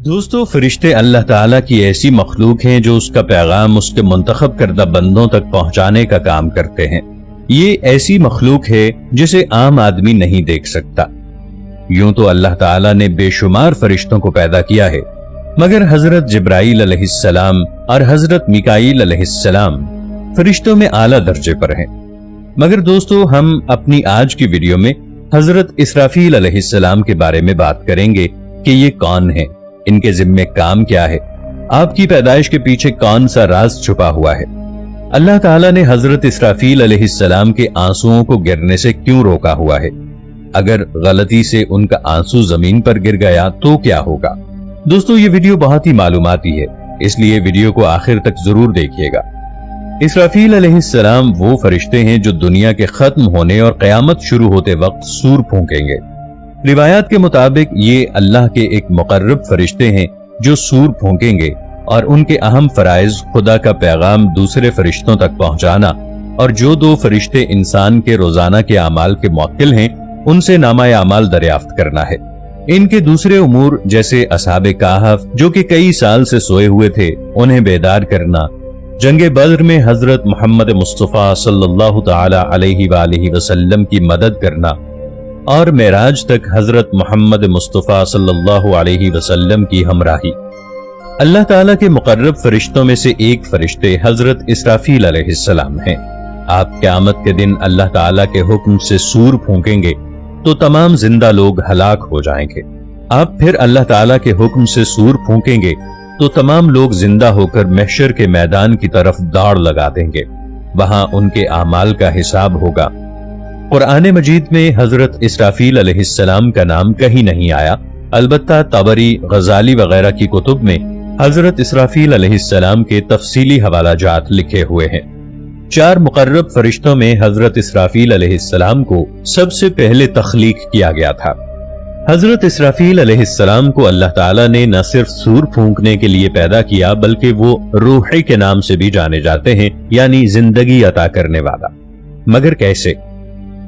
دوستو، فرشتے اللہ تعالیٰ کی ایسی مخلوق ہیں جو اس کا پیغام اس کے منتخب کردہ بندوں تک پہنچانے کا کام کرتے ہیں۔ یہ ایسی مخلوق ہے جسے عام آدمی نہیں دیکھ سکتا۔ یوں تو اللہ تعالیٰ نے بے شمار فرشتوں کو پیدا کیا ہے، مگر حضرت جبرائیل علیہ السلام اور حضرت میکائیل علیہ السلام فرشتوں میں اعلیٰ درجے پر ہیں۔ مگر دوستو، ہم اپنی آج کی ویڈیو میں حضرت اسرافیل علیہ السلام کے بارے میں بات کریں گے کہ یہ کون ہیں، ان کے ذمہ کام کیا ہے، آپ کی پیدائش کے پیچھے کون سا راز چھپا ہوا ہے، اللہ تعالیٰ نے حضرت اسرافیل علیہ السلام کے آنسوؤں کو گرنے سے کیوں روکا ہوا ہے، اگر غلطی سے ان کا آنسو زمین پر گر گیا تو کیا ہوگا۔ دوستو، یہ ویڈیو بہت ہی معلوماتی ہے، اس لیے ویڈیو کو آخر تک ضرور دیکھیے گا۔ اسرافیل علیہ السلام وہ فرشتے ہیں جو دنیا کے ختم ہونے اور قیامت شروع ہوتے وقت سور پھونکیں گے۔ روایات کے مطابق یہ اللہ کے ایک مقرب فرشتے ہیں جو سور پھونکیں گے، اور ان کے اہم فرائض خدا کا پیغام دوسرے فرشتوں تک پہنچانا، اور جو دو فرشتے انسان کے روزانہ کے اعمال کے موکل ہیں ان سے نامہ اعمال دریافت کرنا ہے۔ ان کے دوسرے امور جیسے اصحاب کہف جو کہ کئی سال سے سوئے ہوئے تھے انہیں بیدار کرنا، جنگ بدر میں حضرت محمد مصطفیٰ صلی اللہ تعالی علیہ وآلہ وسلم کی مدد کرنا، اور معراج تک حضرت محمد مصطفیٰ صلی اللہ علیہ وسلم کی ہمراہی۔ اللہ تعالیٰ کے مقرب فرشتوں میں سے ایک فرشتے حضرت اسرافیل علیہ السلام ہیں۔ آپ قیامت کے دن اللہ تعالیٰ کے حکم سے سور پھونکیں گے تو تمام زندہ لوگ ہلاک ہو جائیں گے۔ آپ پھر اللہ تعالیٰ کے حکم سے سور پھونکیں گے تو تمام لوگ زندہ ہو کر محشر کے میدان کی طرف دوڑ لگا دیں گے، وہاں ان کے اعمال کا حساب ہوگا۔ قرآن مجید میں حضرت اسرافیل علیہ السلام کا نام کہیں نہیں آیا، البتہ طبری، غزالی وغیرہ کی کتب میں حضرت اسرافیل علیہ السلام کے تفصیلی حوالہ جات لکھے ہوئے ہیں۔ 4 مقرب فرشتوں میں حضرت اسرافیل علیہ السلام کو سب سے پہلے تخلیق کیا گیا تھا۔ حضرت اسرافیل علیہ السلام کو اللہ تعالیٰ نے نہ صرف سور پھونکنے کے لیے پیدا کیا بلکہ وہ روحی کے نام سے بھی جانے جاتے ہیں، یعنی زندگی عطا کرنے والا۔ مگر کیسے؟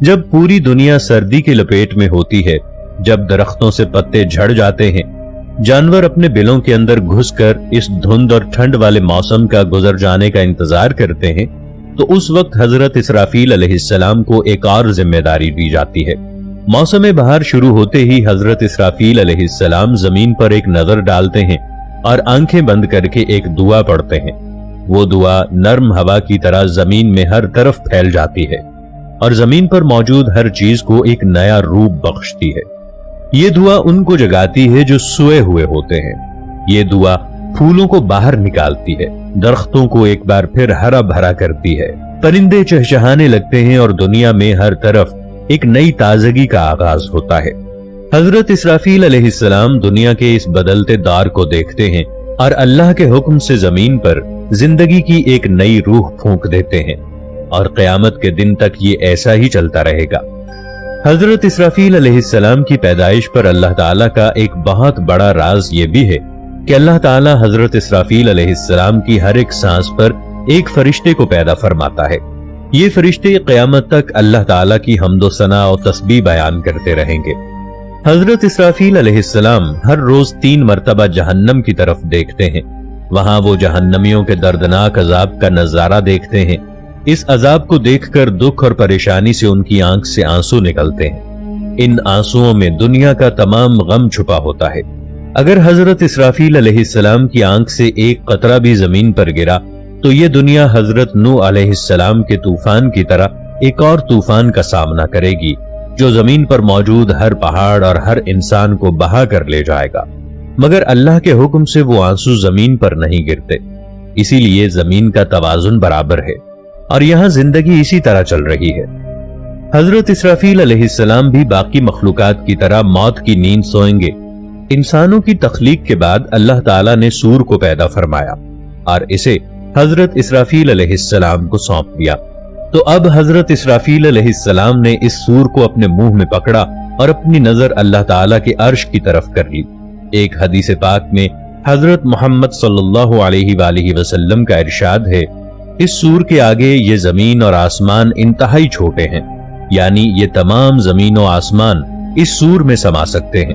جب پوری دنیا سردی کی لپیٹ میں ہوتی ہے، جب درختوں سے پتے جھڑ جاتے ہیں، جانور اپنے بلوں کے اندر گھس کر اس دھند اور ٹھنڈ والے موسم کا گزر جانے کا انتظار کرتے ہیں، تو اس وقت حضرت اسرافیل علیہ السلام کو ایک اور ذمہ داری دی جاتی ہے۔ موسم بہار شروع ہوتے ہی حضرت اسرافیل علیہ السلام زمین پر ایک نظر ڈالتے ہیں اور آنکھیں بند کر کے ایک دعا پڑھتے ہیں۔ وہ دعا نرم ہوا کی طرح زمین میں ہر طرف پھیل جاتی ہے اور زمین پر موجود ہر چیز کو ایک نیا روپ بخشتی ہے۔ یہ دعا ان کو جگاتی ہے جو سوئے ہوئے ہوتے ہیں۔ یہ دعا پھولوں کو باہر نکالتی ہے، درختوں کو ایک بار پھر ہرا بھرا کرتی ہے، پرندے چہچہانے لگتے ہیں اور دنیا میں ہر طرف ایک نئی تازگی کا آغاز ہوتا ہے۔ حضرت اسرافیل علیہ السلام دنیا کے اس بدلتے دور کو دیکھتے ہیں اور اللہ کے حکم سے زمین پر زندگی کی ایک نئی روح پھونک دیتے ہیں، اور قیامت کے دن تک یہ ایسا ہی چلتا رہے گا۔ حضرت اسرافیل علیہ السلام کی پیدائش پر اللہ تعالیٰ کا ایک بہت بڑا راز یہ بھی ہے کہ اللہ تعالیٰ حضرت اسرافیل علیہ السلام کی ہر ایک سانس پر ایک فرشتے کو پیدا فرماتا ہے۔ یہ فرشتے قیامت تک اللہ تعالیٰ کی حمد و ثنا و تسبیح بیان کرتے رہیں گے۔ حضرت اسرافیل علیہ السلام ہر روز 3 مرتبہ جہنم کی طرف دیکھتے ہیں، وہاں وہ جہنمیوں کے دردناک عذاب کا نظارہ دیکھتے ہیں۔ اس عذاب کو دیکھ کر دکھ اور پریشانی سے ان کی آنکھ سے آنسو نکلتے ہیں۔ ان آنسوؤں میں دنیا کا تمام غم چھپا ہوتا ہے۔ اگر حضرت اسرافیل علیہ السلام کی آنکھ سے ایک قطرہ بھی زمین پر گرا تو یہ دنیا حضرت نوح علیہ السلام کے طوفان کی طرح ایک اور طوفان کا سامنا کرے گی جو زمین پر موجود ہر پہاڑ اور ہر انسان کو بہا کر لے جائے گا، مگر اللہ کے حکم سے وہ آنسو زمین پر نہیں گرتے، اسی لیے زمین کا توازن برابر ہے اور یہاں زندگی اسی طرح چل رہی ہے۔ حضرت اسرافیل علیہ السلام بھی باقی مخلوقات کی طرح موت کی نیند سوئیں گے۔ انسانوں کی تخلیق کے بعد اللہ تعالیٰ نے سور کو پیدا فرمایا اور اسے حضرت اسرافیل علیہ السلام کو سونپ دیا۔ تو اب حضرت اسرافیل علیہ السلام نے اس سور کو اپنے منہ میں پکڑا اور اپنی نظر اللہ تعالیٰ کے عرش کی طرف کر لی۔ ایک حدیث پاک میں حضرت محمد صلی اللہ علیہ وآلہ وسلم کا ارشاد ہے، اس سور کے آگے یہ زمین اور آسمان انتہائی چھوٹے ہیں، یعنی یہ تمام زمین و آسمان اس سور میں سما سکتے ہیں۔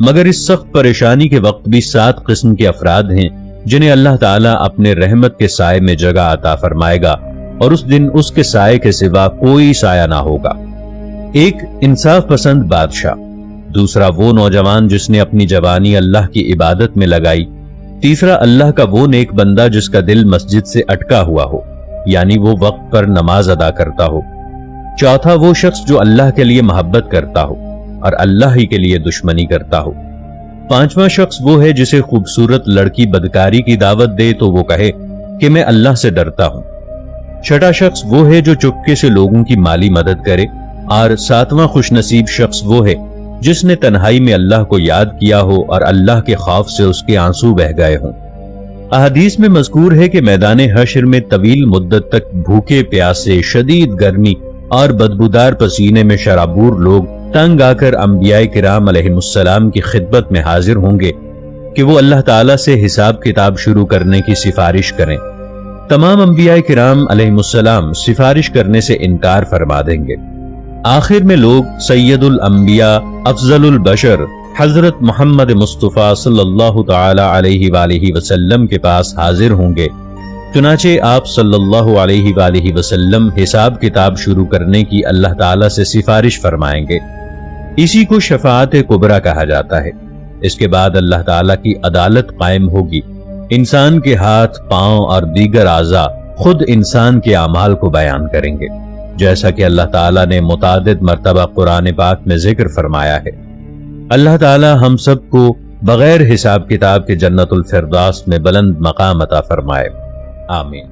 مگر اس سخت پریشانی کے وقت بھی 7 قسم کے افراد ہیں جنہیں اللہ تعالیٰ اپنے رحمت کے سائے میں جگہ عطا فرمائے گا، اور اس دن اس کے سائے کے سوا کوئی سایہ نہ ہوگا۔ 1 انصاف پسند بادشاہ، دوسرا وہ نوجوان جس نے اپنی جوانی اللہ کی عبادت میں لگائی، تیسرا اللہ کا وہ نیک بندہ جس کا دل مسجد سے اٹکا ہوا ہو، یعنی وہ وقت پر نماز ادا کرتا ہو، چوتھا وہ شخص جو اللہ کے لیے محبت کرتا ہو اور اللہ ہی کے لیے دشمنی کرتا ہو، پانچواں شخص وہ ہے جسے خوبصورت لڑکی بدکاری کی دعوت دے تو وہ کہے کہ میں اللہ سے ڈرتا ہوں، چھٹا شخص وہ ہے جو چپکے سے لوگوں کی مالی مدد کرے، اور 7واں خوش نصیب شخص وہ ہے جس نے تنہائی میں اللہ کو یاد کیا ہو اور اللہ کے خوف سے اس کے آنسو بہہ گئے ہوں۔ احادیث میں مذکور ہے کہ میدان حشر میں طویل مدت تک بھوکے پیاسے، شدید گرمی اور بدبودار پسینے میں شرابور لوگ تنگ آ کر انبیاء کرام علیہ السلام کی خدمت میں حاضر ہوں گے کہ وہ اللہ تعالیٰ سے حساب کتاب شروع کرنے کی سفارش کریں۔ تمام انبیاء کرام علیہ السلام سفارش کرنے سے انکار فرما دیں گے۔ آخر میں لوگ سید الانبیاء، افضل البشر حضرت محمد مصطفیٰ صلی اللہ تعالی علیہ وآلہ وسلم کے پاس حاضر ہوں گے، چنانچہ آپ صلی اللہ علیہ وآلہ وسلم حساب کتاب شروع کرنے کی اللہ تعالیٰ سے سفارش فرمائیں گے۔ اسی کو شفاعت کبریٰ کہا جاتا ہے۔ اس کے بعد اللہ تعالیٰ کی عدالت قائم ہوگی، انسان کے ہاتھ، پاؤں اور دیگر اعضاء خود انسان کے اعمال کو بیان کریں گے، جیسا کہ اللہ تعالیٰ نے متعدد مرتبہ قرآن پاک میں ذکر فرمایا ہے۔ اللہ تعالیٰ ہم سب کو بغیر حساب کتاب کے جنت الفردوس میں بلند مقام عطا فرمائے، آمین۔